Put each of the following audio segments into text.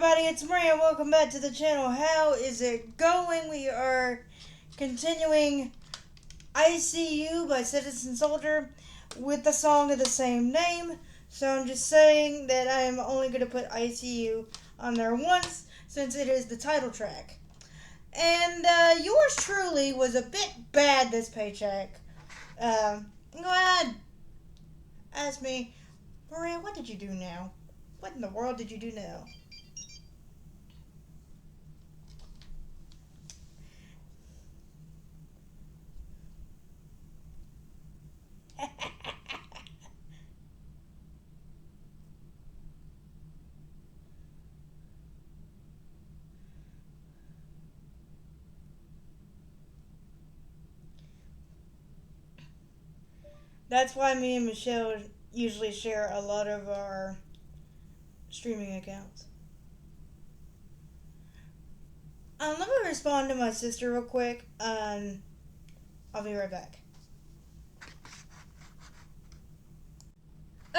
everybody, it's Maria. Welcome back to the channel. How is it going? We are continuing ICU by Citizen Soldier with the song of the same name. So I'm just saying that I am only going to put ICU on there once since it is the title track. And yours truly was a bit bad this paycheck. Go ahead. Ask me, Maria, what did you do now? What in the world did you do now? That's why me and Michelle usually share a lot of our streaming accounts. Let me respond to my sister real quick, and I'll be right back.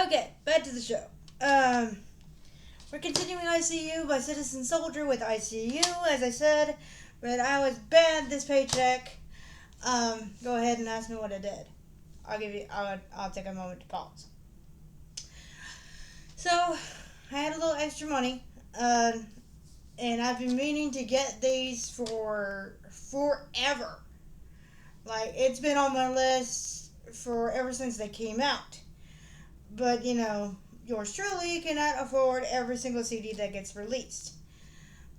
Okay, back to the show. We're continuing ICU by Citizen Soldier with ICU, as I said, but I was bad this paycheck. Go ahead and ask me what I did. I'll take a moment to pause. So, I had a little extra money, and I've been meaning to get these for forever. Like, it's been on my list for ever since they came out. But, yours truly cannot afford every single CD that gets released.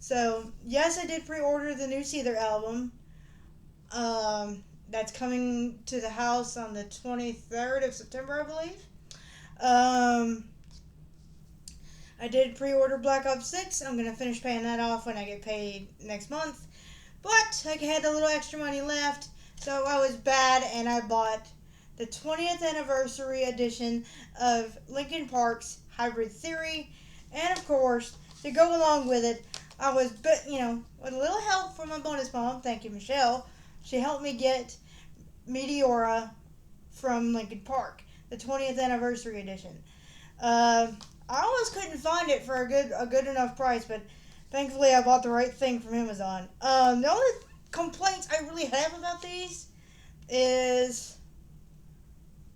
So, yes, I did pre-order the new Seether album. That's coming to the house on the 23rd of September, I believe. I did pre-order Black Ops 6. I'm going to finish paying that off when I get paid next month. But I had a little extra money left, so I was bad, and I bought the 20th anniversary edition of Linkin Park's Hybrid Theory. And, of course, to go along with it, I was, with a little help from my bonus mom, thank you, Michelle, she helped me get Meteora from Linkin Park, the 20th anniversary edition. I almost couldn't find it for a good enough price, but thankfully I bought the right thing from Amazon. The only complaints I really have about these is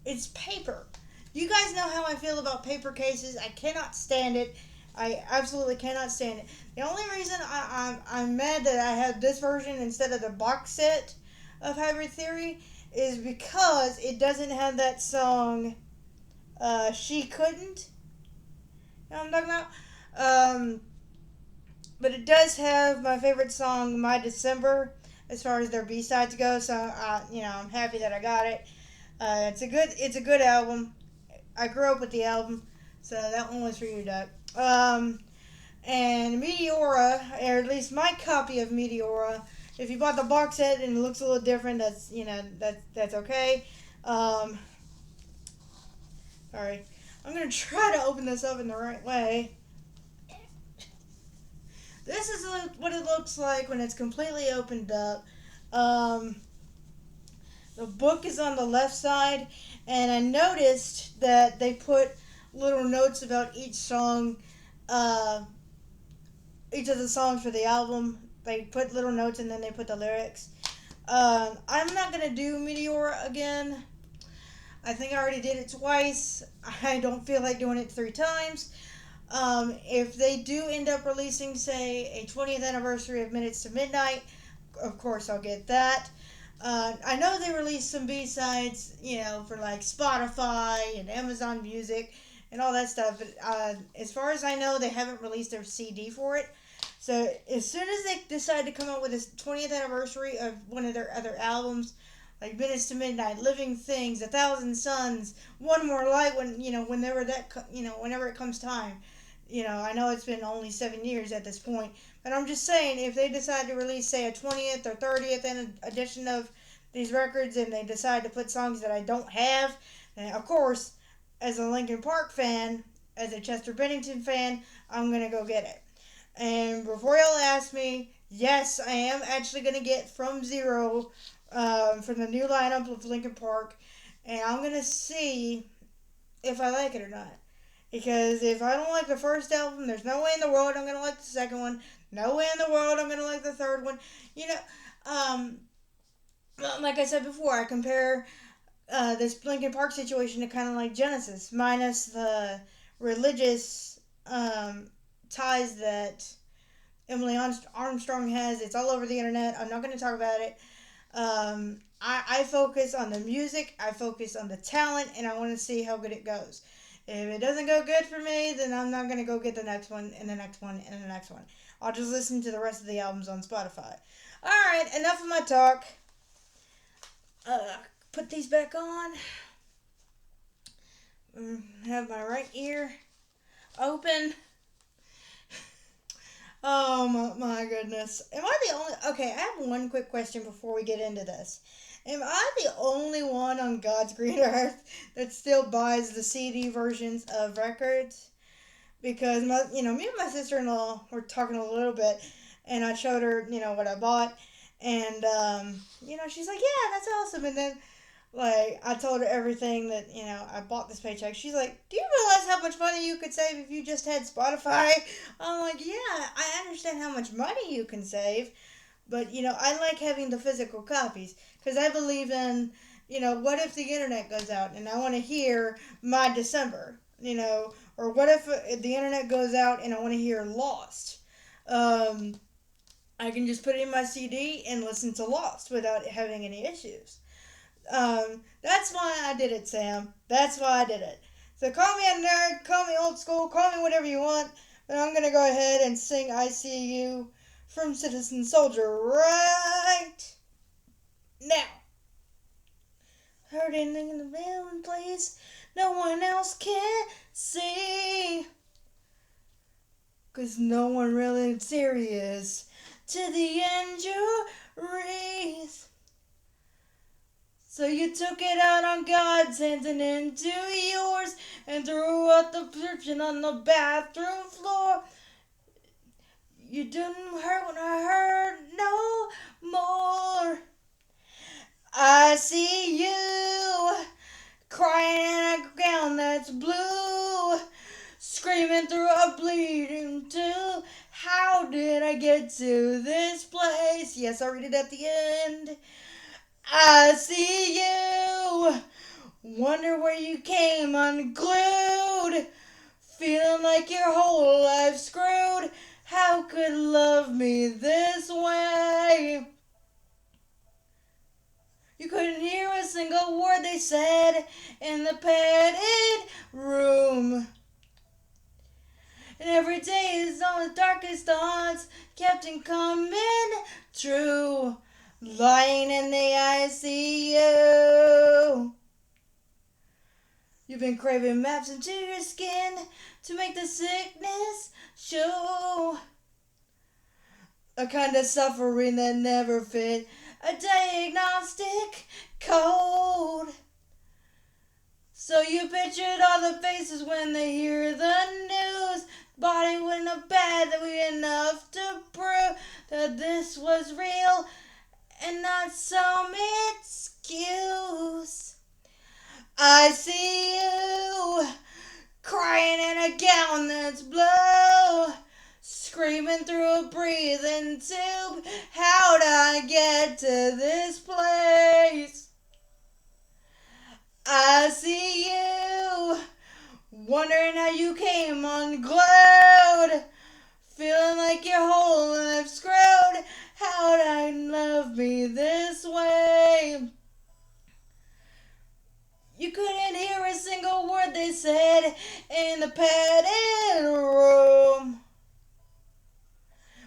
it's paper. You guys know how I feel about paper cases. I cannot stand it. I absolutely cannot stand it. The only reason I'm mad that I have this version instead of the box set of Hybrid Theory is because it doesn't have that song, She Couldn't. You know what I'm talking about? But it does have my favorite song, My December, as far as their B-sides go. So, I'm happy that I got it. It's a good album. I grew up with the album, so that one was for you, Doug. And Meteora, or at least my copy of Meteora, if you bought the box set and it looks a little different, that's okay. Sorry. I'm going to try to open this up in the right way. This is what it looks like when it's completely opened up. The book is on the left side, and I noticed that they put little notes about each song, each of the songs for the album. They put little notes and then they put the lyrics. I'm not going to do Meteora again. I think I already did it twice. I don't feel like doing it 3 times. If they do end up releasing, say, a 20th anniversary of Minutes to Midnight, of course I'll get that. I know they released some B-sides, for like Spotify and Amazon Music and all that stuff, but as far as I know, they haven't released their CD for it. So as soon as they decide to come out with this 20th anniversary of one of their other albums, like Minutes to Midnight, Living Things, A Thousand Suns, One More Light, whenever it comes time. I know it's been only 7 years at this point, but I'm just saying, if they decide to release, say, a 20th or 30th edition of these records, and they decide to put songs that I don't have, then of course, as a Linkin Park fan, as a Chester Bennington fan, I'm gonna go get it. And before y'all ask me, yes, I am actually gonna get From Zero, from the new lineup of Linkin Park, and I'm gonna see if I like it or not. Because if I don't like the first album, there's no way in the world I'm gonna like the second one. No way in the world I'm gonna like the third one. You know, um, like I said before, I compare this Linkin Park situation to kind of like Genesis, minus the religious ties that Emily Armstrong has. It's all over the internet. I'm not going to talk about it. I focus on the music, I focus on the talent, and I want to see how good it goes. If it doesn't go good for me, then I'm not going to go get the next one, and the next one, and the next one. I'll just listen to the rest of the albums on Spotify. Alright, enough of my talk. Put these back on. Have my right ear open. Oh my goodness. Am I the only. Okay, I have one quick question before we get into this. Am I the only one on God's green earth that still buys the CD versions of records? Because me and my sister-in-law were talking a little bit, and I showed her, what I bought, and she's like, "Yeah, that's awesome." And then like I told her everything that I bought this paycheck. She's like, "Do you realize how much money you could save if you just had Spotify?" I'm like, "Yeah, I understand how much money you can save, but I like having the physical copies because I believe in what if the internet goes out and I want to hear my December, or what if the internet goes out and I want to hear Lost." Um, I can just put it in my CD and listen to Lost without having any issues. That's why I did it, Sam. That's why I did it. So call me a nerd, call me old school, call me whatever you want, but I'm gonna go ahead and sing ICU from Citizen Soldier right now. Hurting in the villain place, no one else can see. 'Cause no one really serious to the injuries. So you took it out on God's hands and into yours and threw out the prescription on the bathroom floor. You didn't hurt when I hurt no more. I see you crying in a gown that's blue, screaming through a bleeding tube. How did I get to this place? Yes, I read it at the end. I see you. Wonder where you came unglued. Feeling like your whole life's screwed. How could love me this way? You couldn't hear a single word they said in the padded room. And every day is on the darkest thoughts kept in coming true. Lying in the ICU. You've been craving maps into your skin to make the sickness show. A kind of suffering that never fit a diagnostic code. So you pictured all the faces when they hear the news. Body wouldn't have bad that we enough to prove that this was real and not some excuse. I see you crying in a gown that's blue, screaming through a breathing tube. How'd I get to this place? I see you wondering how you came unglued, feeling like your whole life's screwed. How'd I love me this way? You couldn't hear a single word they said in the padded room.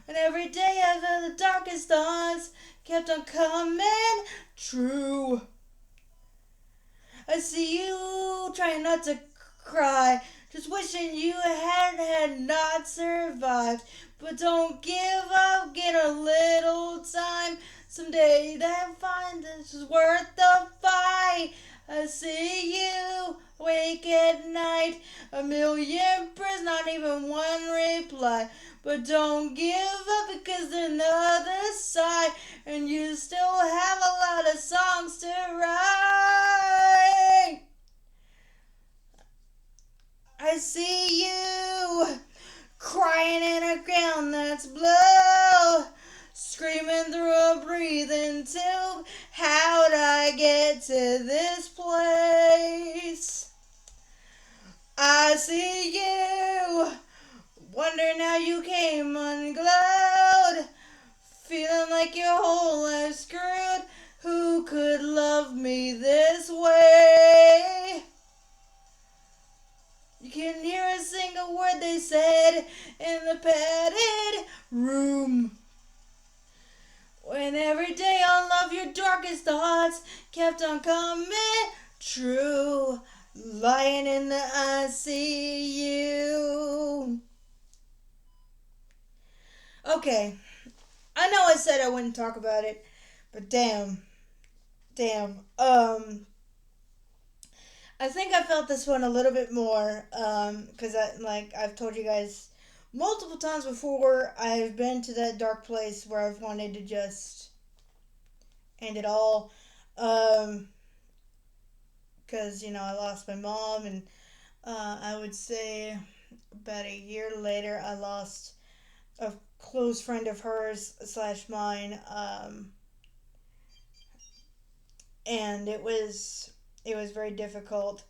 And every day I felt the darkest thoughts kept on coming true. I see you trying not to cry, just wishing you had not survived. But don't give up, get a little time. Someday they'll find this is worth the fight. I see you awake at night, a million prayers, not even one reply. But don't give up because there's another side, and you still have a lot of songs to write. I see you crying in a ground that's blue, screaming through a breathing tube. How'd I get to this place? I see you wondering how you came unglued, feeling like your whole life's screwed. Who could love me this way? You can hear a single word they said in the padded room. When every day all of your darkest thoughts kept on coming true, lying in the ICU. Okay, I know I said I wouldn't talk about it, but damn. I think I felt this one a little bit more, because I've told you guys multiple times before, I've been to that dark place where I've wanted to just end it all. Um, because I lost my mom, and I would say about a year later, I lost a close friend of hers slash mine, and it was very difficult.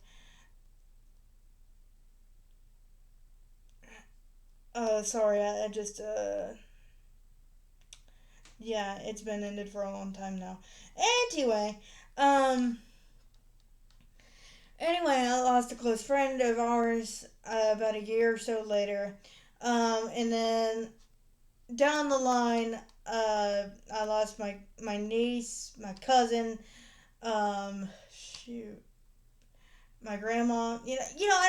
Sorry, I just yeah, it's been ended for a long time now. Anyway, um, anyway, I lost a close friend of ours about a year or so later, and then down the line, I lost my niece, my cousin, shoot, my grandma. And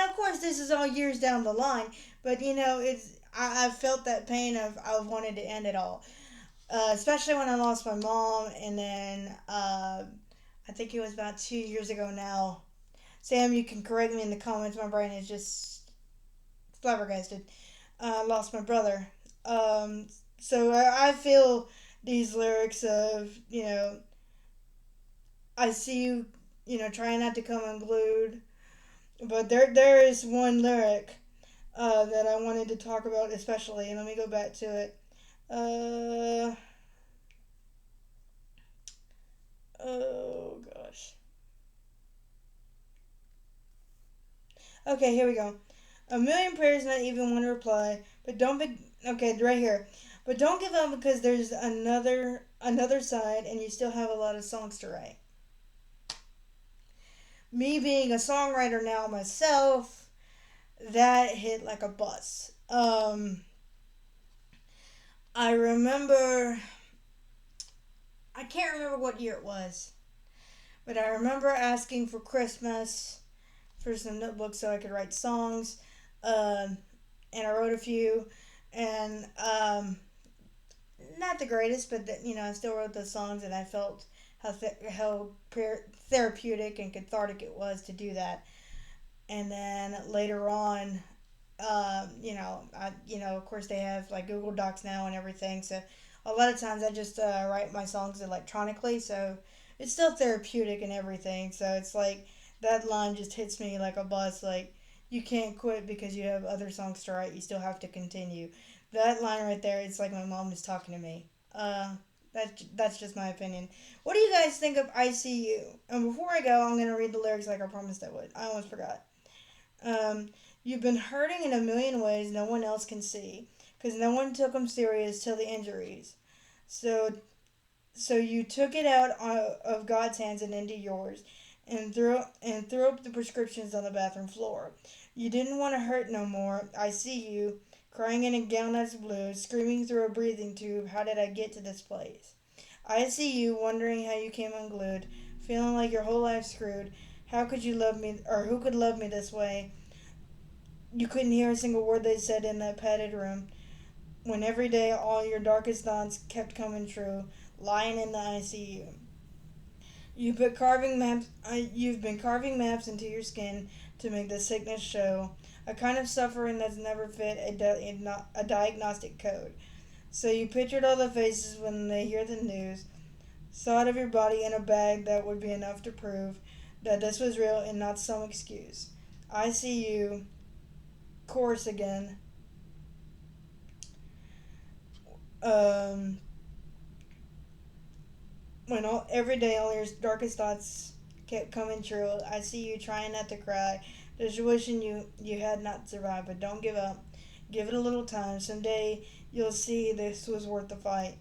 of course, this is all years down the line, but I felt that pain of I wanted to end it all. Especially when I lost my mom, and then I think it was about 2 years ago now. Sam, you can correct me in the comments. My brain is just flabbergasted. Lost my brother. So I feel these lyrics of I see you, trying not to come unglued. But there is one lyric that I wanted to talk about especially, and let me go back to it. Uh, oh gosh. Okay, here we go. A million prayers, not even one reply. But don't be okay. Right here. But don't give up because there's another side, and you still have a lot of songs to write. Me being a songwriter now myself, that hit like a bus. I remember. I can't remember what year it was, but I remember asking for Christmas for some notebooks so I could write songs. Um, and I wrote a few, and not the greatest, but I still wrote those songs, and I felt how therapeutic and cathartic it was to do that. And then later on, of course they have like Google Docs now and everything, so a lot of times I just write my songs electronically, so it's still therapeutic and everything. So it's like that line just hits me like a bus, like you can't quit because you have other songs to write. You still have to continue. That line right there, it's like my mom is talking to me. That's just my opinion. What do you guys think of ICU? And before I go, I'm gonna read the lyrics like I promised I would. I almost forgot. Um, you've been hurting in a million ways no one else can see, because no one took them serious till the injuries. So, so you took it out of God's hands and into yours, and threw up the prescriptions on the bathroom floor. You didn't want to hurt no more. I see you, crying in a gown that's blue, screaming through a breathing tube. How did I get to this place? I see you, wondering how you came unglued, feeling like your whole life screwed. How could you love me, or who could love me this way? You couldn't hear a single word they said in that padded room. When every day all your darkest thoughts kept coming true, lying in the ICU. You've been carving maps into your skin to make the sickness show. A kind of suffering that's never fit a diagnostic code. So you pictured all the faces when they hear the news, saw it of your body in a bag that would be enough to prove that this was real and not some excuse. I see you. chorus again. Um, when every day all your darkest thoughts kept coming true, I see you trying not to cry, just wishing you had not survived. But don't give up. Give it a little time. Someday you'll see this was worth the fight.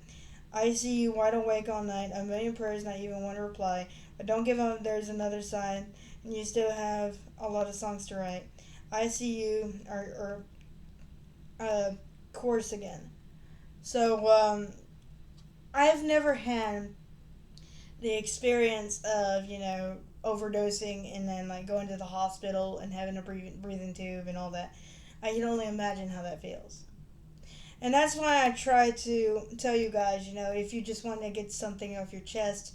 I see you wide awake all night, a million prayers, not even one reply. But don't give up, there's another side, and you still have a lot of songs to write. I see you, or chorus again. So, I've never had the experience of, overdosing and then, like, going to the hospital and having a breathing tube and all that. I can only imagine how that feels. And that's why I try to tell you guys, if you just want to get something off your chest,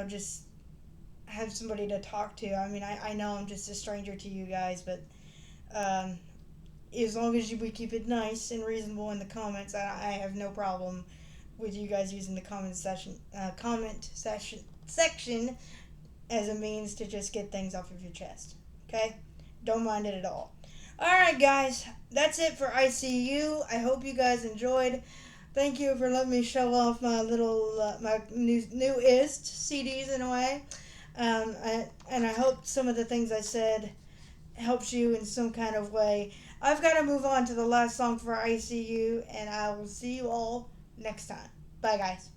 just have somebody to talk to. I mean, I know I'm just a stranger to you guys, but um, as long as we keep it nice and reasonable in the comments, I have no problem with you guys using the comment section as a means to just get things off of your chest. Okay, don't mind it at all. All right, guys, that's it for ICU. I hope you guys enjoyed. Thank you for letting me show off my little my newest CDs in a way. And I hope some of the things I said helps you in some kind of way. I've got to move on to the last song for ICU, and I will see you all next time. Bye, guys.